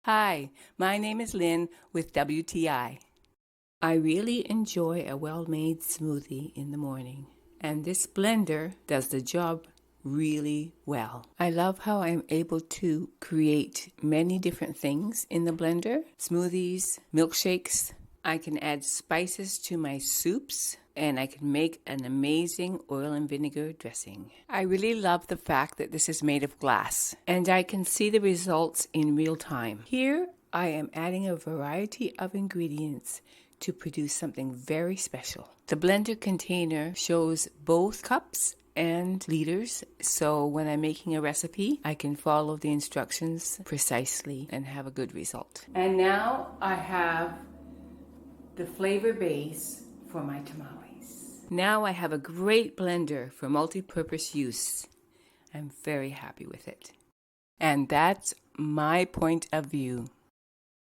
Hi, my name is Lynn with WTI. I really enjoy a well-made smoothie in the morning, and this blender does the job really well. I love how I'm able to create many different things in the blender. Smoothies, milkshakes. I can add spices to my soups, and I can make an amazing oil and vinegar dressing. I really love the fact that this is made of glass, and I can see the results in real time. Here, I am adding a variety of ingredients to produce something very special. The blender container shows both cups and liters, so when I'm making a recipe, I can follow the instructions precisely and have a good result. And now I have the flavor base for my tamales. Now I have a great blender for multi-purpose use. I'm very happy with it. And that's my point of view.